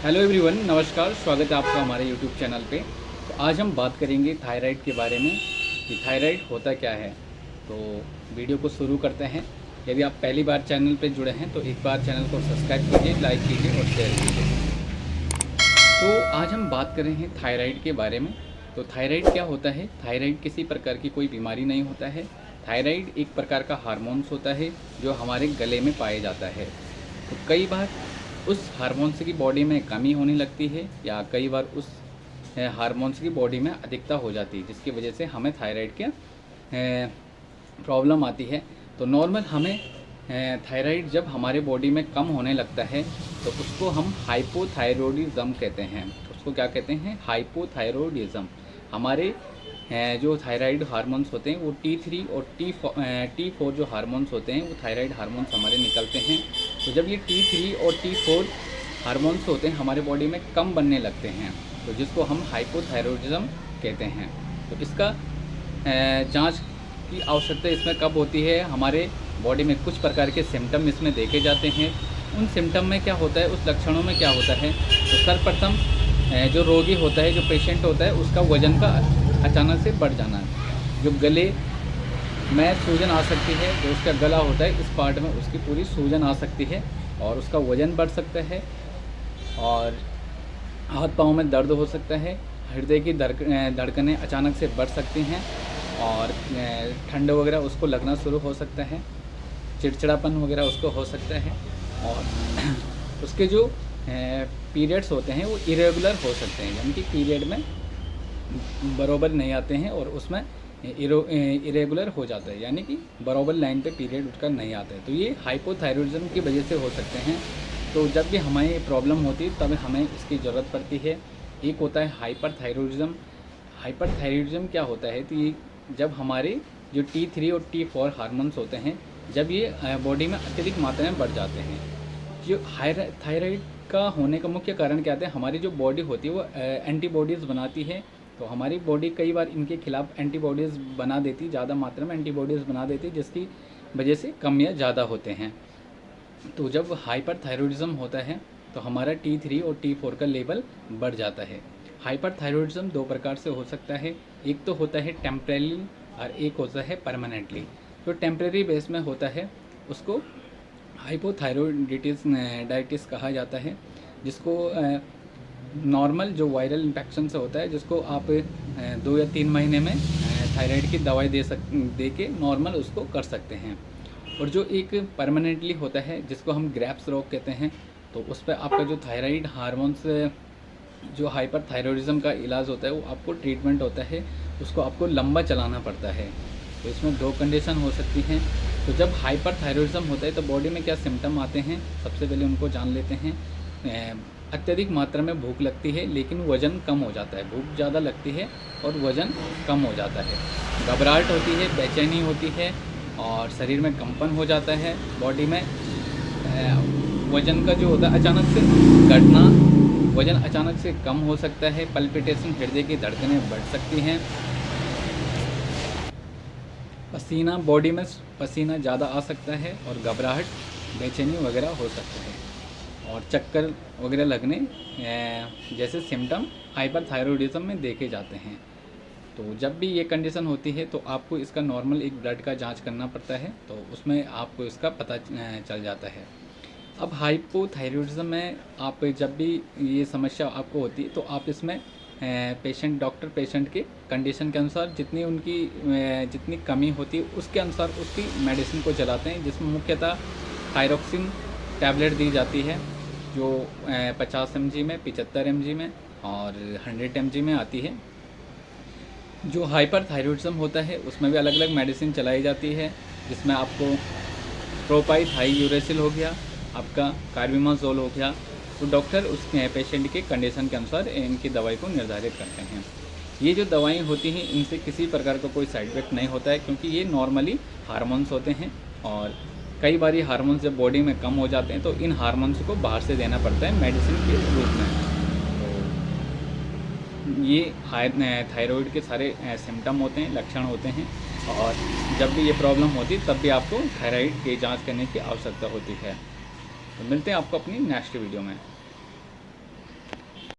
Hello everyone, नमस्कार। स्वागत है आपका हमारे यूट्यूब चैनल पे। तो आज हम बात करेंगे थायराइड के बारे में कि थायराइड होता क्या है। तो वीडियो को शुरू करते हैं। यदि आप पहली बार चैनल पे जुड़े हैं तो एक बार चैनल को सब्सक्राइब कीजिए, लाइक कीजिए और शेयर कीजिए। तो आज हम बात कर रहे हैं थायराइड के बारे में। तो थायराइड क्या होता है? थायराइड किसी प्रकार की कोई बीमारी नहीं होता है। थायराइड एक प्रकार का हार्मोन्स होता है जो हमारे गले में पाया जाता है। तो कई बार उस हार्मोन्स की बॉडी में कमी होने लगती है या कई बार उस हार्मोन्स की बॉडी में अधिकता हो जाती है, जिसकी वजह से हमें थायराइड के प्रॉब्लम आती है। तो नॉर्मल हमें थायराइड जब हमारे बॉडी में कम होने लगता है तो उसको हम हाइपोथायरॉयडिज्म कहते हैं। उसको क्या कहते हैं? हाइपोथायरॉयडिज्म। हमारे जो थायराइड हार्मोन्स होते हैं वो T3 और T4 जो हार्मोन्स होते हैं वो थायराइड हार्मोन्स हमारे निकलते हैं। तो जब ये T3 और T4 हार्मोन्स होते हैं हमारे बॉडी में कम बनने लगते हैं, तो जिसको हम हाइपोथायरॉयडिज्म कहते हैं। तो इसका जांच की आवश्यकता इसमें कब होती है? हमारे बॉडी में कुछ प्रकार के सिम्टम इसमें देखे जाते हैं। उन सिम्टम में क्या होता है, उस लक्षणों में क्या होता है? तो सर्वप्रथम जो रोगी होता है, जो पेशेंट होता है, उसका वज़न का अचानक से बढ़ जाना, जो गले में सूजन आ सकती है, जो उसका गला होता है इस पार्ट में उसकी पूरी सूजन आ सकती है और उसका वज़न बढ़ सकता है और हाथ पाँव में दर्द हो सकता है। हृदय की धड़कनें अचानक से बढ़ सकती हैं और ठंड वगैरह उसको लगना शुरू हो सकता है। चिड़चिड़ापन वगैरह उसको हो सकता है और उसके जो पीरियड्स होते हैं वो इरेगुलर हो सकते हैं, यानी कि पीरियड में बराबर नहीं आते हैं और उसमें इरेगुलर हो जाता है, यानी कि बराबर लाइन पे पीरियड उसका नहीं आता है। तो ये हाइपोथायरॉयडिज्म की वजह से हो सकते हैं। तो जब भी हमें ये प्रॉब्लम होती है तब हमें इसकी ज़रूरत पड़ती है। एक होता है हाइपरथायरॉयडिज्म। हाइपरथायरॉयडिज्म क्या होता है? तो ये जब हमारे जो T3 और T4 हार्मोन्स होते हैं, जब ये बॉडी में अत्यधिक मात्रा में बढ़ जाते हैं। जो थायराइड का होने का मुख्य कारण क्या है? हमारी जो बॉडी होती है वो एंटीबॉडीज़ बनाती है। तो हमारी बॉडी कई बार इनके खिलाफ एंटीबॉडीज़ बना देती, ज़्यादा मात्रा में एंटीबॉडीज़ बना देती, जिसकी वजह से कम या ज़्यादा होते हैं। तो जब हाइपरथायरॉयडिज्म होता है तो हमारा T3 और T4 का लेवल बढ़ जाता है। हाइपरथायरॉयडिज्म दो प्रकार से हो सकता है। एक तो होता है टेम्परेरी और एक होता है परमानेंटली। जो टेम्परेरी बेस में होता है उसको हाइपोथायरॉयडिटिस कहा जाता है, जिसको नॉर्मल जो वायरल इन्फेक्शन से होता है, जिसको आप 2 या 3 महीने में थायराइड की दवाई दे के नॉर्मल उसको कर सकते हैं। और जो एक परमानेंटली होता है जिसको हम ग्रैप्स रोग कहते हैं, तो उस पर आपका जो थायराइड हार्मोन्स जो हाइपरथायरॉयडिज्म का इलाज होता है वो आपको ट्रीटमेंट होता है, उसको आपको लंबा चलाना पड़ता है। तो इसमें दो कंडीशन हो सकती हैं। तो जब हाइपरथायरॉयडिज्म होता है तो बॉडी में क्या सिम्टम आते हैं, सबसे पहले उनको जान लेते हैं। अत्यधिक मात्रा में भूख लगती है लेकिन वज़न कम हो जाता है। भूख ज़्यादा लगती है और वज़न कम हो जाता है। घबराहट होती है, बेचैनी होती है और शरीर में कंपन हो जाता है। बॉडी में वज़न का जो होता है अचानक से घटना, वज़न अचानक से कम हो सकता है। पल्पिटेशन, हृदय की धड़कनें बढ़ सकती हैं। पसीना, बॉडी में पसीना ज़्यादा आ सकता है और घबराहट, बेचैनी वगैरह हो सकता है और चक्कर वगैरह लगने जैसे सिम्टम हाइपरथायरॉयडिज्म में देखे जाते हैं। तो जब भी ये कंडीशन होती है तो आपको इसका नॉर्मल एक ब्लड का जांच करना पड़ता है, तो उसमें आपको इसका पता चल जाता है। अब हाइपोथायरॉयडिज्म में आप जब भी ये समस्या आपको होती है तो आप इसमें डॉक्टर पेशेंट के कंडीशन के अनुसार जितनी कमी होती है उसके अनुसार उसकी मेडिसिन को चलाते हैं, जिसमें मुख्यतः थायरोक्सिन टैबलेट दी जाती है जो 50 mg में, 75 mg में और 100 mg में आती है। जो हाइपरथायरॉयडिज्म होता है उसमें भी अलग अलग मेडिसिन चलाई जाती है, जिसमें आपको प्रोपाइथाइयूरेसिल हो गया, आपका कार्बिमाजोल हो गया। तो डॉक्टर उस पेशेंट के कंडीशन के अनुसार इनकी दवाई को निर्धारित करते हैं। ये जो दवाएं होती हैं इनसे किसी प्रकार का कोई साइड इफेक्ट नहीं होता है, क्योंकि ये नॉर्मली हार्मोन्स होते हैं और कई बार ये हार्मोन्स जब बॉडी में कम हो जाते हैं तो इन हार्मोन्स को बाहर से देना पड़ता है मेडिसिन के रूप में। तो ये थायराइड के सारे सिम्टम होते हैं, लक्षण होते हैं और जब भी ये प्रॉब्लम होती है तब भी आपको थायराइड की जांच करने की आवश्यकता होती है। तो मिलते हैं आपको अपनी नेक्स्ट वीडियो में।